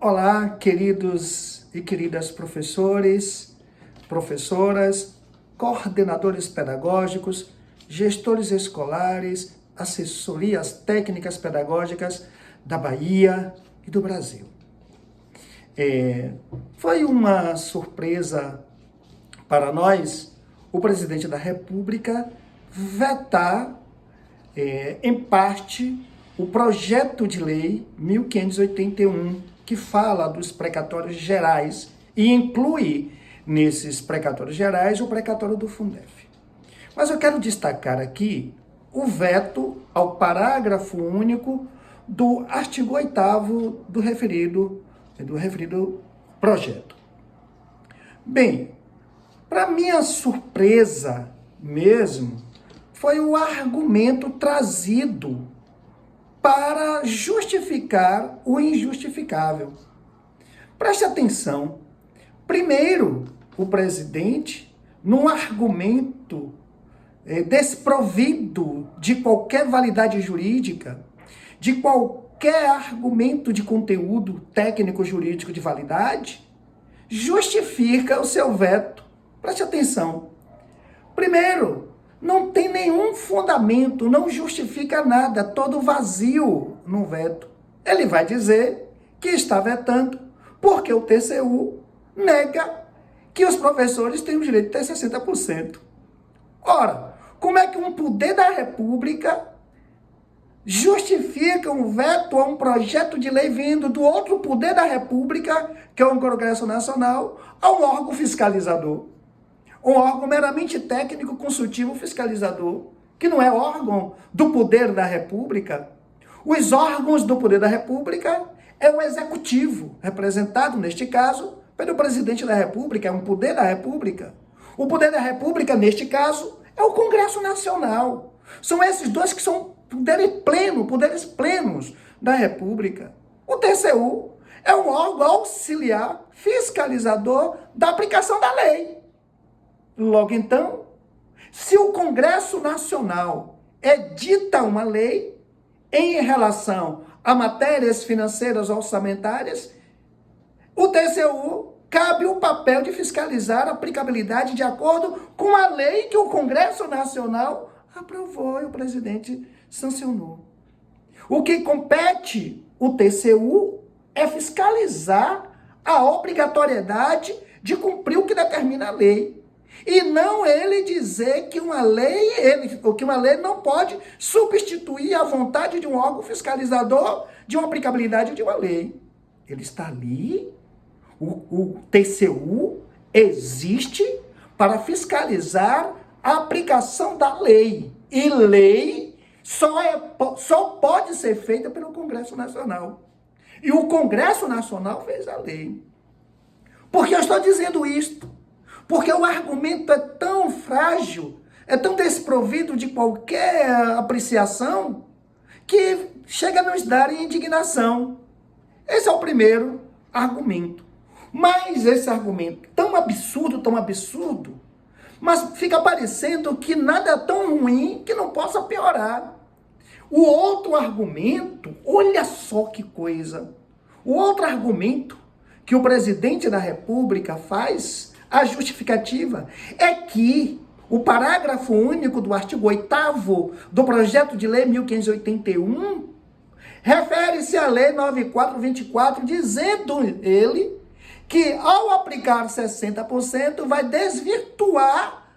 Olá, queridos e queridas professores, professoras, coordenadores pedagógicos, gestores escolares, assessorias técnicas pedagógicas da Bahia e do Brasil. Foi uma surpresa para nós o presidente da República vetar, em parte, o projeto de lei 1581, que fala dos precatórios gerais e inclui nesses precatórios gerais o precatório do Fundef. Mas eu quero destacar aqui o veto ao parágrafo único do artigo 8º do referido projeto. Bem, para minha surpresa mesmo, foi o argumento trazido para justificar o injustificável. Preste atenção. Primeiro, o presidente, num argumento desprovido de qualquer validade jurídica, de qualquer argumento de conteúdo técnico-jurídico de validade, justifica o seu veto. Preste atenção. Primeiro, não tem nenhum fundamento, não justifica nada, todo vazio no veto. Ele vai dizer que está vetando porque o TCU nega que os professores têm o direito de ter 60%. Ora, como é que um poder da República justifica um veto a um projeto de lei vindo do outro poder da República, que é o Congresso Nacional, a um órgão fiscalizador? Um órgão meramente técnico, consultivo, fiscalizador, que não é órgão do poder da República. Os órgãos do poder da República é o executivo, representado, neste caso, pelo presidente da República, é um poder da República. O poder da República, neste caso, é o Congresso Nacional. São esses dois que são poderes plenos da República. O TCU é um órgão auxiliar, fiscalizador da aplicação da lei. Logo então, se o Congresso Nacional edita uma lei em relação a matérias financeiras orçamentárias, o TCU cabe o papel de fiscalizar a aplicabilidade de acordo com a lei que o Congresso Nacional aprovou e o presidente sancionou. O que compete o TCU é fiscalizar a obrigatoriedade de cumprir o que determina a lei. E não ele dizer que uma lei não pode substituir a vontade de um órgão fiscalizador de uma aplicabilidade de uma lei. Ele está ali, o TCU existe para fiscalizar a aplicação da lei. E lei só pode ser feita pelo Congresso Nacional. E o Congresso Nacional fez a lei. Por que eu estou dizendo isto? Porque o argumento é tão frágil, é tão desprovido de qualquer apreciação, que chega a nos dar indignação. Esse é o primeiro argumento. Mas esse argumento tão absurdo, mas fica parecendo que nada é tão ruim que não possa piorar. O outro argumento, olha só que coisa, o outro argumento que o presidente da República faz, a justificativa, é que o parágrafo único do artigo 8º do projeto de lei 1581 refere-se à lei 9424, dizendo ele que ao aplicar 60% vai desvirtuar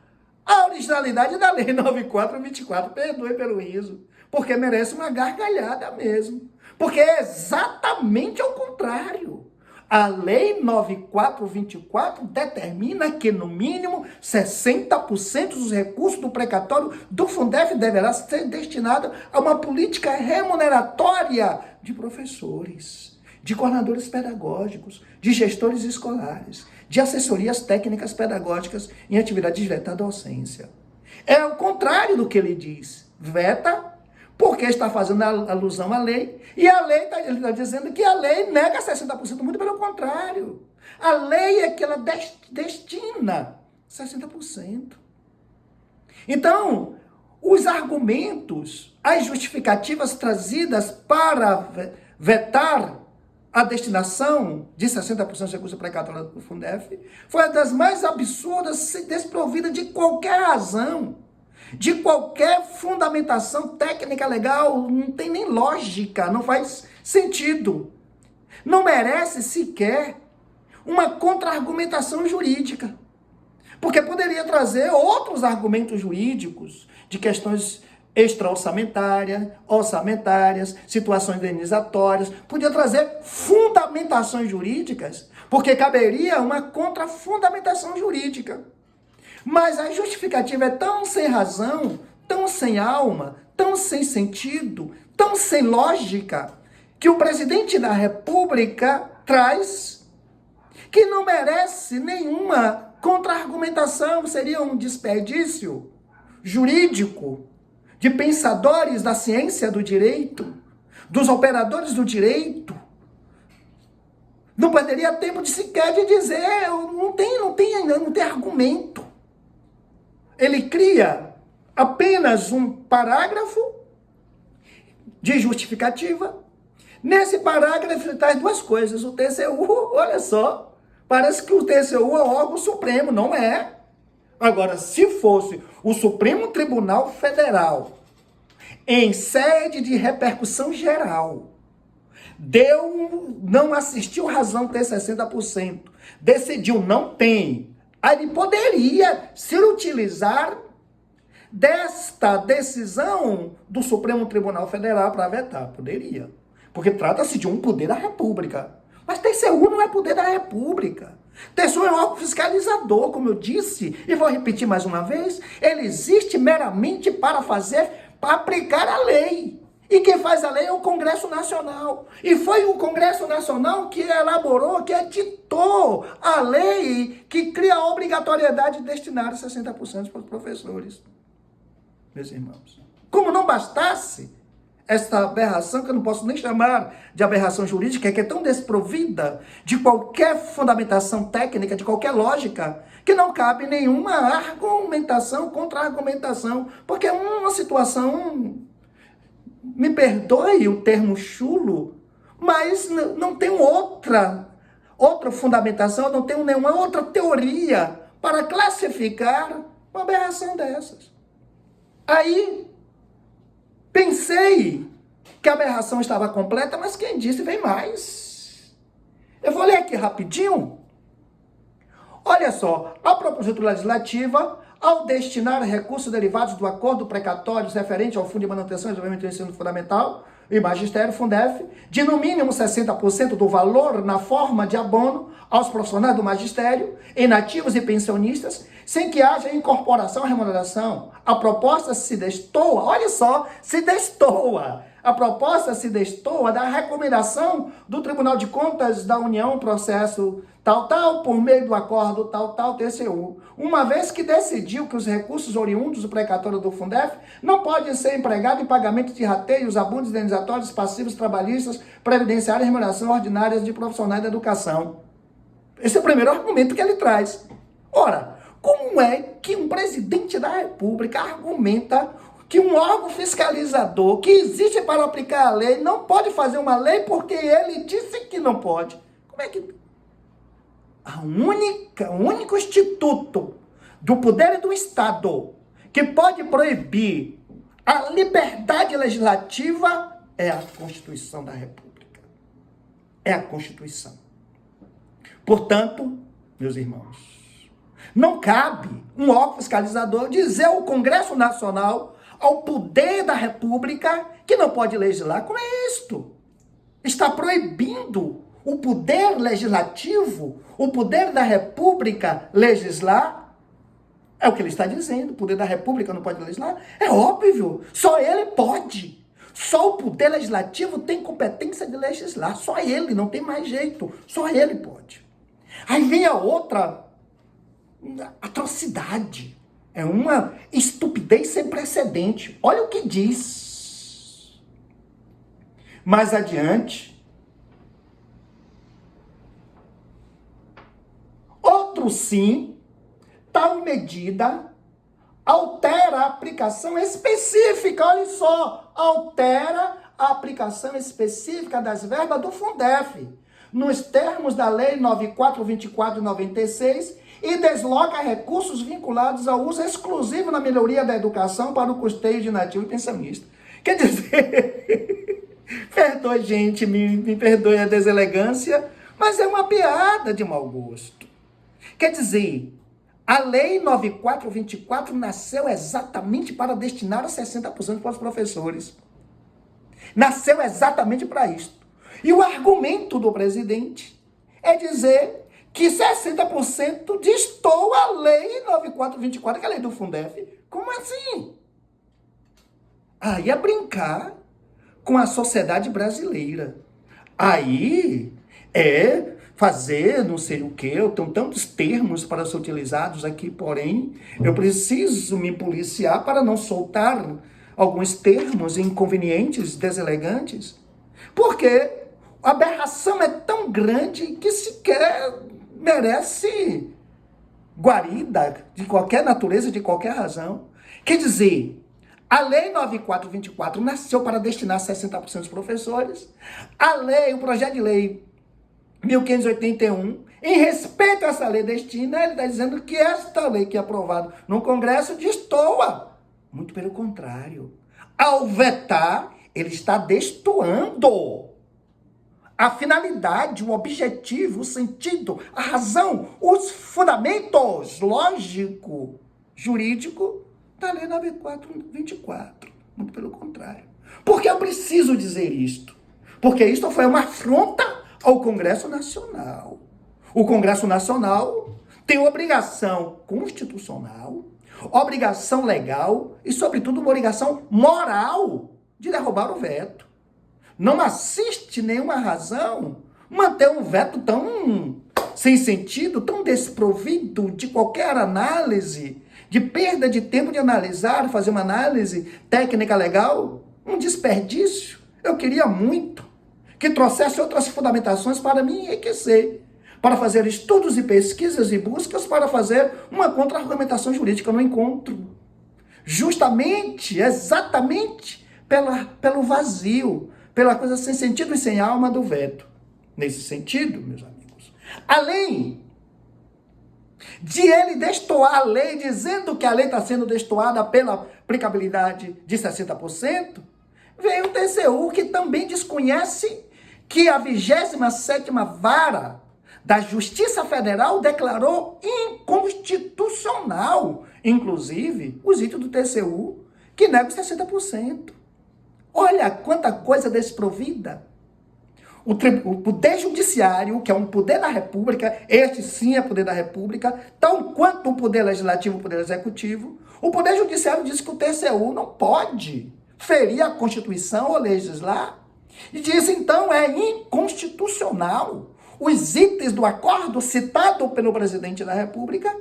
a originalidade da lei 9424. Perdoe pelo riso, porque merece uma gargalhada mesmo. Porque é exatamente ao contrário. A lei 9424 determina que, no mínimo, 60% dos recursos do precatório do Fundef deverá ser destinado a uma política remuneratória de professores, de coordenadores pedagógicos, de gestores escolares, de assessorias técnicas pedagógicas em atividade direta da docência. É o contrário do que ele diz. Veta, porque está fazendo alusão à lei, e a lei, ele está dizendo que a lei nega 60%, muito pelo contrário. A lei é que ela destina 60%. Então, os argumentos, as justificativas trazidas para vetar a destinação de 60% dos recursos precatórios do Fundef foi uma das mais absurdas, desprovida de qualquer razão, de qualquer fundamentação técnica legal, não tem nem lógica, não faz sentido. Não merece sequer uma contra-argumentação jurídica, porque poderia trazer outros argumentos jurídicos de questões orçamentárias, situações indenizatórias, podia trazer fundamentações jurídicas, porque caberia uma contra-fundamentação jurídica. Mas a justificativa é tão sem razão, tão sem alma, tão sem sentido, tão sem lógica, que o presidente da República traz, que não merece nenhuma contra-argumentação, seria um desperdício jurídico de pensadores da ciência do direito, dos operadores do direito. Não perderia tempo de sequer de dizer, não tem argumento. Ele cria apenas um parágrafo de justificativa. Nesse parágrafo ele traz duas coisas. O TCU, olha só, parece que o TCU é o órgão supremo, não é. Agora, se fosse o Supremo Tribunal Federal, em sede de repercussão geral, não assistiu razão ter 60%, decidiu não tem, aí ele poderia se utilizar desta decisão do Supremo Tribunal Federal para vetar, poderia, porque trata-se de um poder da República, mas TCU não é poder da República. TCU é um órgão fiscalizador, como eu disse, e vou repetir mais uma vez, ele existe meramente para aplicar a lei. E quem faz a lei é o Congresso Nacional. E foi o Congresso Nacional que elaborou, que editou a lei que cria a obrigatoriedade de destinar 60% para os professores. Meus irmãos. Como não bastasse esta aberração, que eu não posso nem chamar de aberração jurídica, que é tão desprovida de qualquer fundamentação técnica, de qualquer lógica, que não cabe nenhuma argumentação, contra-argumentação, porque é uma situação, me perdoe o termo chulo, mas não tem outra fundamentação, não tem nenhuma outra teoria para classificar uma aberração dessas. Aí, pensei que a aberração estava completa, mas quem disse vem mais. Eu vou ler aqui rapidinho. Olha só, a propositura legislativa, ao destinar recursos derivados do acordo precatório referente ao Fundo de Manutenção e Desenvolvimento do Ensino Fundamental e Magistério, Fundef, de no mínimo 60% do valor na forma de abono aos profissionais do magistério, inativos e pensionistas, sem que haja incorporação à remuneração. A proposta se destoa, olha só, se destoa. A proposta se destoa da recomendação do Tribunal de Contas da União, processo tal, por meio do acordo tal, TCU. Uma vez que decidiu que os recursos oriundos do precatório do Fundef não podem ser empregados em pagamento de rateios, abundos indenizatórios, passivos trabalhistas, previdenciários e remuneração ordinárias de profissionais da educação. Esse é o primeiro argumento que ele traz. Ora, como é que um presidente da República argumenta que um órgão fiscalizador que existe para aplicar a lei não pode fazer uma lei porque ele disse que não pode? Como é que... O único instituto do poder do Estado que pode proibir a liberdade legislativa é a Constituição da República. É a Constituição. Portanto, meus irmãos, não cabe um órgão fiscalizador dizer ao Congresso Nacional, ao poder da República, que não pode legislar. Como é isto? Está proibindo o poder legislativo, o poder da República legislar? É o que ele está dizendo, o poder da República não pode legislar? É óbvio, só ele pode. Só o poder legislativo tem competência de legislar, só ele, não tem mais jeito, só ele pode. Aí vem a outra atrocidade, é uma estupidez sem precedente. Olha o que diz. Mais adiante, outro sim, tal medida altera a aplicação específica, olha só, altera a aplicação específica das verbas do Fundef, nos termos da Lei 9424 de 96 e desloca recursos vinculados ao uso exclusivo na melhoria da educação para o custeio de nativo e pensamista. Quer dizer, perdoe, gente, me perdoe a deselegância, mas é uma piada de mau gosto. Quer dizer, a Lei 9424 nasceu exatamente para destinar a 60% para os professores. Nasceu exatamente para isso. E o argumento do presidente é dizer que 60% destoa a Lei 9424, que é a lei do Fundef. Como assim? Aí é brincar com a sociedade brasileira. Aí é fazer não sei o quê, tem tantos termos para ser utilizados aqui, porém, eu preciso me policiar para não soltar alguns termos inconvenientes, deselegantes, porque a aberração é tão grande que sequer merece guarida de qualquer natureza, de qualquer razão. Quer dizer, a Lei 9424 nasceu para destinar 60% dos professores. A lei, o projeto de lei 1581, em respeito a essa lei destina, ele está dizendo que esta lei que é aprovada no Congresso destoa. Muito pelo contrário. Ao vetar, ele está destoando a finalidade, o objetivo, o sentido, a razão, os fundamentos lógico, jurídico da Lei 9424. Muito pelo contrário. Porque eu preciso dizer isto? Porque isto foi uma afronta ao Congresso Nacional. O Congresso Nacional tem obrigação constitucional, obrigação legal e, sobretudo, uma obrigação moral de derrubar o veto. Não assiste nenhuma razão manter um veto tão sem sentido, tão desprovido de qualquer análise, de perda de tempo de analisar, fazer uma análise técnica legal, um desperdício. Eu queria muito que trouxesse outras fundamentações para me enriquecer, para fazer estudos e pesquisas e buscas, para fazer uma contra-argumentação jurídica no encontro. Justamente, exatamente, pelo vazio, pela coisa sem sentido e sem alma do veto. Nesse sentido, meus amigos, além de ele destoar a lei, dizendo que a lei está sendo destoada pela aplicabilidade de 60%, veio o TCU, que também desconhece que a 27ª Vara da Justiça Federal declarou inconstitucional, inclusive, os itens do TCU, que nega os 60%. Olha quanta coisa desprovida. O poder judiciário, que é um poder da República, este sim é poder da República, tal quanto o poder legislativo e o poder executivo, o poder judiciário diz que o TCU não pode ferir a Constituição ou legislar, e diz, então, é inconstitucional os itens do acordo citado pelo presidente da República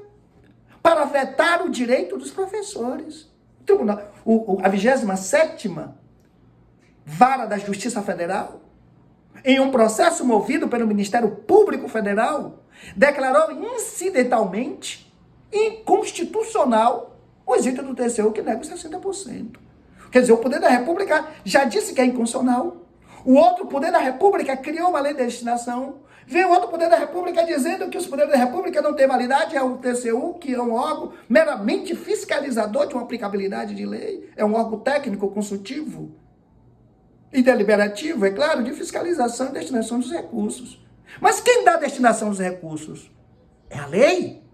para vetar o direito dos professores. A 27ª Vara da Justiça Federal, em um processo movido pelo Ministério Público Federal, declarou incidentalmente inconstitucional os itens do TCU que negam os 60%. Quer dizer, o poder da República já disse que é inconstitucional. O outro poder da República criou uma lei de destinação. Veio outro poder da República dizendo que os poderes da República não têm validade. É o TCU, que é um órgão meramente fiscalizador de uma aplicabilidade de lei. É um órgão técnico, consultivo e deliberativo, é claro, de fiscalização e destinação dos recursos. Mas quem dá a destinação dos recursos? É a lei.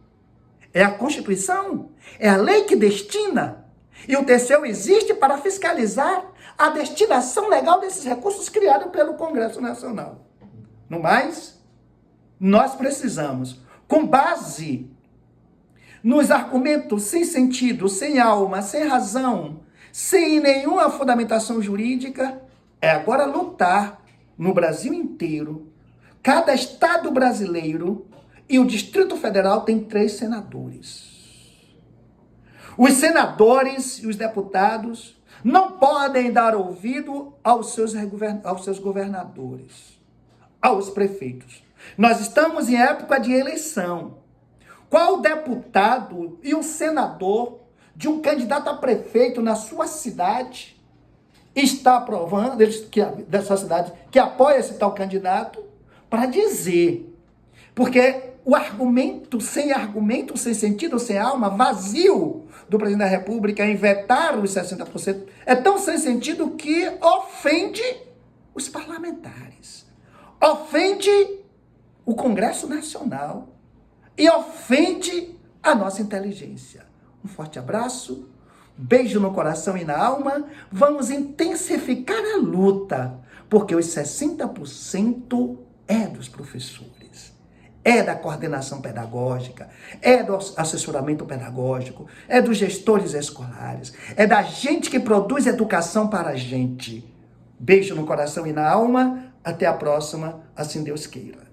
É a Constituição. É a lei que destina. E o TCU existe para fiscalizar a destinação legal desses recursos criados pelo Congresso Nacional. No mais, nós precisamos, com base nos argumentos sem sentido, sem alma, sem razão, sem nenhuma fundamentação jurídica, é agora lutar no Brasil inteiro. Cada estado brasileiro e o Distrito Federal tem 3 senadores. Os senadores e os deputados não podem dar ouvido aos seus governadores, aos prefeitos. Nós estamos em época de eleição. Qual deputado e o senador de um candidato a prefeito na sua cidade está aprovando, dessa cidade, que apoia esse tal candidato, para dizer. Porque o argumento, sem sentido, sem alma, vazio do presidente da República em vetar os 60% é tão sem sentido que ofende os parlamentares, ofende o Congresso Nacional e ofende a nossa inteligência. Um forte abraço, beijo no coração e na alma. Vamos intensificar a luta, porque os 60% é dos professores, é da coordenação pedagógica, é do assessoramento pedagógico, é dos gestores escolares, é da gente que produz educação para a gente. Beijo no coração e na alma. Até a próxima, assim Deus queira.